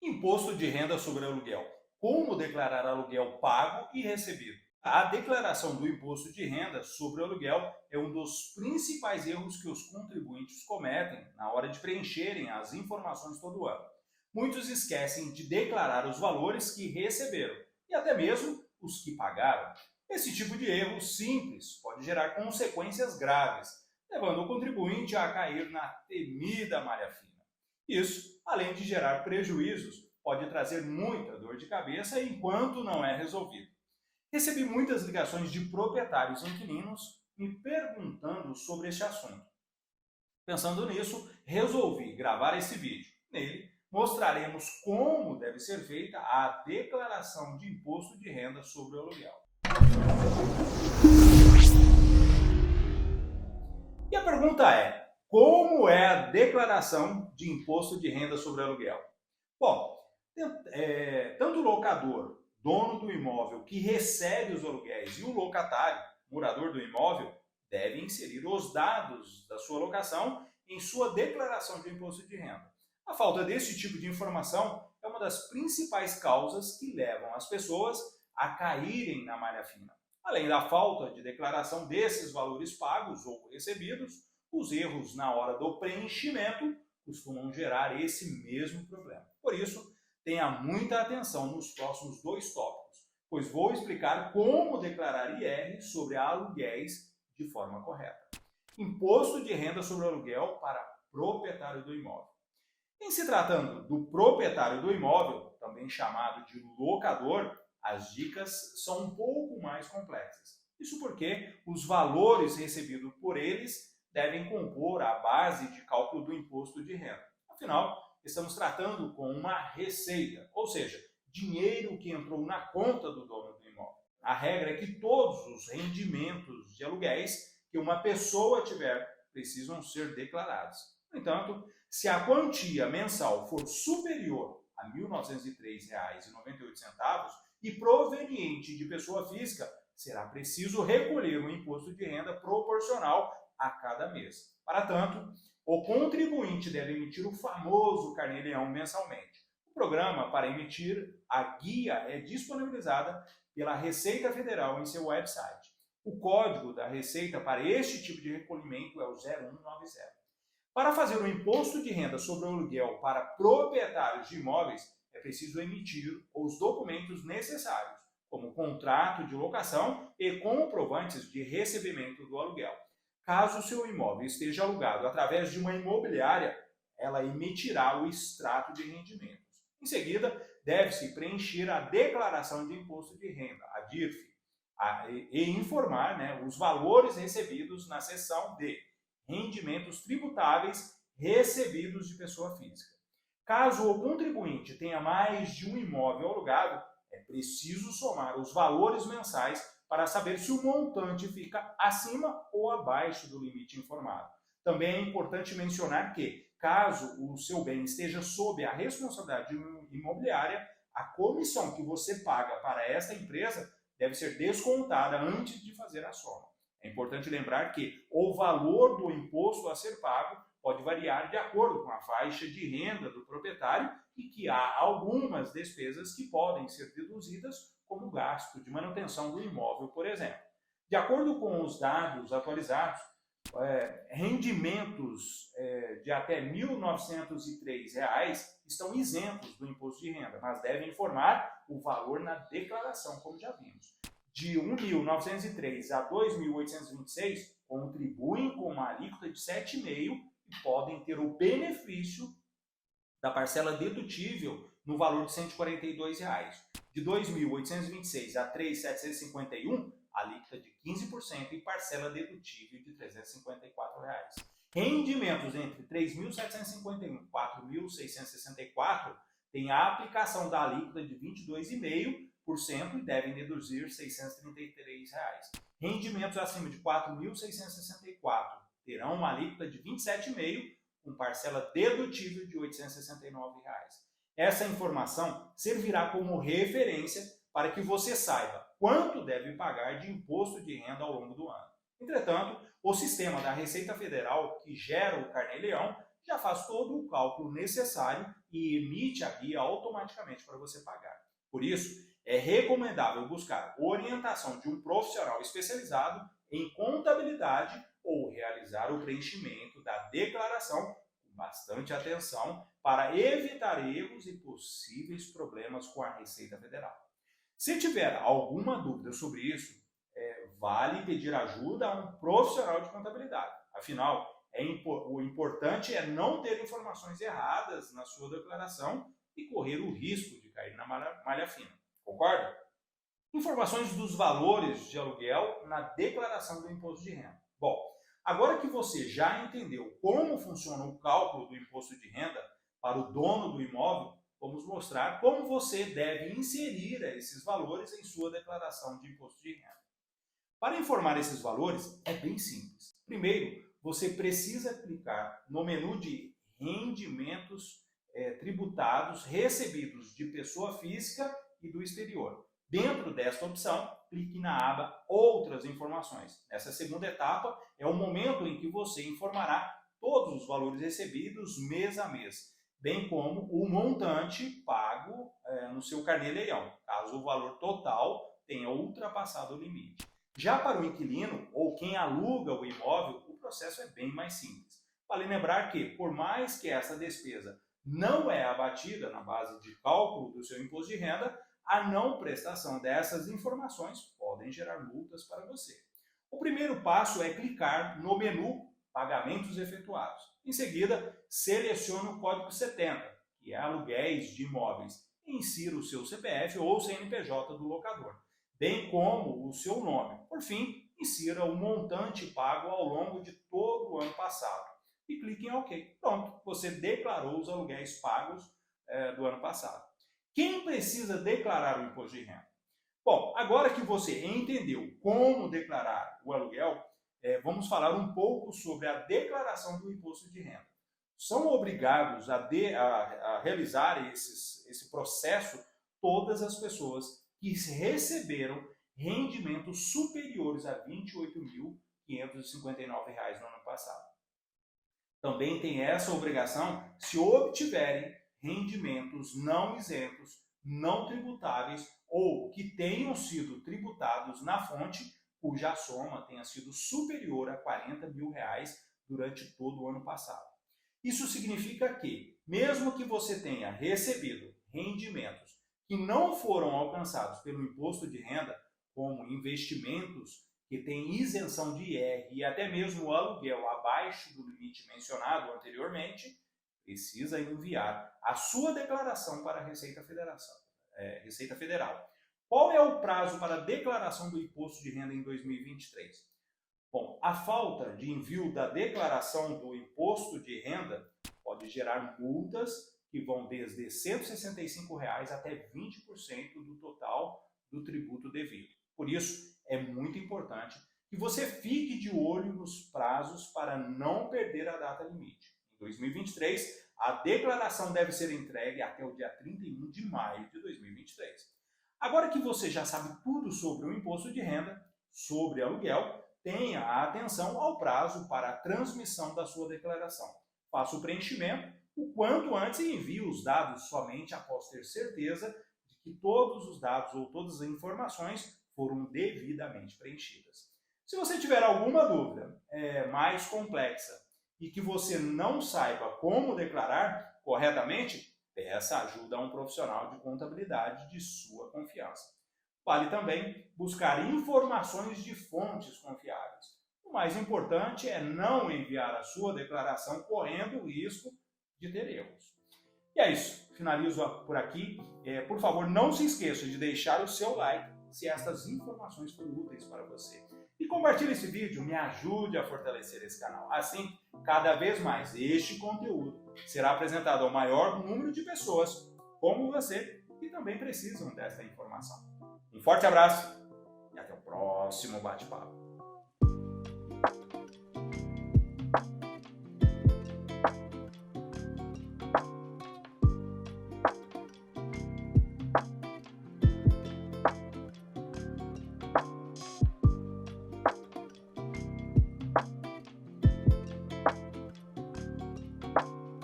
Imposto de renda sobre aluguel. Como declarar aluguel pago e recebido? A declaração do imposto de renda sobre aluguel é um dos principais erros que os contribuintes cometem na hora de preencherem as informações todo ano. Muitos esquecem de declarar os valores que receberam e até mesmo os que pagaram. Esse tipo de erro simples pode gerar consequências graves, levando o contribuinte a cair na temida malha fina. Isso, além de gerar prejuízos, pode trazer muita dor de cabeça enquanto não é resolvido. Recebi muitas ligações de proprietários e inquilinos me perguntando sobre este assunto. Pensando nisso, resolvi gravar esse vídeo. Nele, mostraremos como deve ser feita a declaração de imposto de renda sobre o aluguel. E a pergunta é: como é a declaração de imposto de renda sobre aluguel? Bom, tanto o locador, dono do imóvel que recebe os aluguéis, e o locatário, morador do imóvel, devem inserir os dados da sua locação em sua declaração de imposto de renda. A falta desse tipo de informação é uma das principais causas que levam as pessoas a caírem na malha fina. Além da falta de declaração desses valores pagos ou recebidos, os erros na hora do preenchimento costumam gerar esse mesmo problema. Por isso, tenha muita atenção nos próximos dois tópicos, pois vou explicar como declarar IR sobre aluguéis de forma correta. Imposto de renda sobre aluguel para proprietário do imóvel. Em se tratando do proprietário do imóvel, também chamado de locador, as dicas são um pouco mais complexas. Isso porque os valores recebidos por eles devem compor a base de cálculo do imposto de renda. Afinal, estamos tratando com uma receita, ou seja, dinheiro que entrou na conta do dono do imóvel. A regra é que todos os rendimentos de aluguéis que uma pessoa tiver precisam ser declarados. No entanto, se a quantia mensal for superior a R$ 1.903,98 e proveniente de pessoa física, será preciso recolher um imposto de renda proporcional a cada mês. Para tanto, o contribuinte deve emitir o famoso Carnê-Leão mensalmente. O programa para emitir a guia é disponibilizada pela Receita Federal em seu website. O código da Receita para este tipo de recolhimento é o 0190. Para fazer o imposto de renda sobre o aluguel para proprietários de imóveis, é preciso emitir os documentos necessários, como contrato de locação e comprovantes de recebimento do aluguel. Caso o seu imóvel esteja alugado através de uma imobiliária, ela emitirá o extrato de rendimentos. Em seguida, deve-se preencher a declaração de imposto de renda, a DIRF, e informar os valores recebidos na seção de rendimentos tributáveis recebidos de pessoa física. Caso o contribuinte tenha mais de um imóvel alugado, é preciso somar os valores mensais para saber se o montante fica acima ou abaixo do limite informado. Também é importante mencionar que, caso o seu bem esteja sob a responsabilidade imobiliária, a comissão que você paga para esta empresa deve ser descontada antes de fazer a soma. É importante lembrar que o valor do imposto a ser pago pode variar de acordo com a faixa de renda do proprietário e que há algumas despesas que podem ser deduzidas, como o gasto de manutenção do imóvel, por exemplo. De acordo com os dados atualizados, rendimentos de até R$ 1.903 estão isentos do imposto de renda, mas devem informar o valor na declaração, como já vimos. De R$ 1.903 a R$ 2.826, contribuem com uma alíquota de 7,5% e podem ter o benefício da parcela dedutível no valor de R$ 142,00. De R$ 2.826 a R$ 3.751, alíquota de 15% e parcela dedutível de R$ 354,00. Rendimentos entre R$ 3.751 e R$ 4.664 têm a aplicação da alíquota de 22,5% e devem deduzir R$ 633,00. Rendimentos acima de R$ 4.664 terão uma alíquota de 27,5%, com parcela dedutível de R$ 869,00. Essa informação servirá como referência para que você saiba quanto deve pagar de imposto de renda ao longo do ano. Entretanto, o sistema da Receita Federal, que gera o Carnê-Leão, já faz todo o cálculo necessário e emite a guia automaticamente para você pagar. Por isso, é recomendável buscar orientação de um profissional especializado em contabilidade ou realizar o preenchimento da declaração com bastante atenção para evitar erros e possíveis problemas com a Receita Federal. Se tiver alguma dúvida sobre isso, vale pedir ajuda a um profissional de contabilidade. Afinal, o importante é não ter informações erradas na sua declaração e correr o risco de cair na malha fina. Concorda? Informações dos valores de aluguel na declaração do imposto de renda. Bom, agora que você já entendeu como funciona o cálculo do imposto de renda para o dono do imóvel, vamos mostrar como você deve inserir esses valores em sua declaração de imposto de renda. Para informar esses valores, é bem simples. Primeiro, você precisa clicar no menu de rendimentos tributados recebidos de pessoa física e do exterior. Dentro desta opção, clique na aba Outras informações. Essa segunda etapa é o momento em que você informará todos os valores recebidos mês a mês, bem como o montante pago no seu carnê-leilão, caso o valor total tenha ultrapassado o limite. Já para o inquilino ou quem aluga o imóvel, o processo é bem mais simples. Vale lembrar que, por mais que essa despesa não é abatida na base de cálculo do seu imposto de renda, a não prestação dessas informações podem gerar multas para você. O primeiro passo é clicar no menu Pagamentos Efetuados. Em seguida, selecione o código 70, que é aluguéis de imóveis. Insira o seu CPF ou CNPJ do locador, bem como o seu nome. Por fim, insira o montante pago ao longo de todo o ano passado e clique em OK. Pronto, você declarou os aluguéis pagos do ano passado. Quem precisa declarar o imposto de renda? Bom, agora que você entendeu como declarar o aluguel, vamos falar um pouco sobre a declaração do imposto de renda. São obrigados a realizar esse processo todas as pessoas que receberam rendimentos superiores a R$ 28.559 no ano passado. Também tem essa obrigação se obtiverem rendimentos não isentos, não tributáveis ou que tenham sido tributados na fonte, cuja soma tenha sido superior a R$ 40 mil durante todo o ano passado. Isso significa que, mesmo que você tenha recebido rendimentos que não foram alcançados pelo imposto de renda, como investimentos que têm isenção de IR e até mesmo o aluguel abaixo do limite mencionado anteriormente, precisa enviar a sua declaração para a Receita Federal. Qual é o prazo para a declaração do imposto de renda em 2023? Bom, a falta de envio da declaração do imposto de renda pode gerar multas que vão desde R$ 165 até 20% do total do tributo devido. Por isso, é muito importante que você fique de olho nos prazos para não perder a data limite. Em 2023, a declaração deve ser entregue até o dia 31 de maio de 2023. Agora que você já sabe tudo sobre o imposto de renda, sobre aluguel, tenha atenção ao prazo para a transmissão da sua declaração. Faça o preenchimento o quanto antes e envie os dados somente após ter certeza de que todos os dados ou todas as informações foram devidamente preenchidas. Se você tiver alguma dúvida mais complexa e que você não saiba como declarar corretamente, peça ajuda a um profissional de contabilidade de sua confiança. Vale também buscar informações de fontes confiáveis. O mais importante é não enviar a sua declaração correndo o risco de ter erros. E é isso. Finalizo por aqui. Por favor, não se esqueça de deixar o seu like se estas informações forem úteis para você. E compartilhe esse vídeo, me ajude a fortalecer esse canal. Assim, cada vez mais este conteúdo será apresentado ao maior número de pessoas como você que também precisam dessa informação. Um forte abraço e até o próximo bate-papo.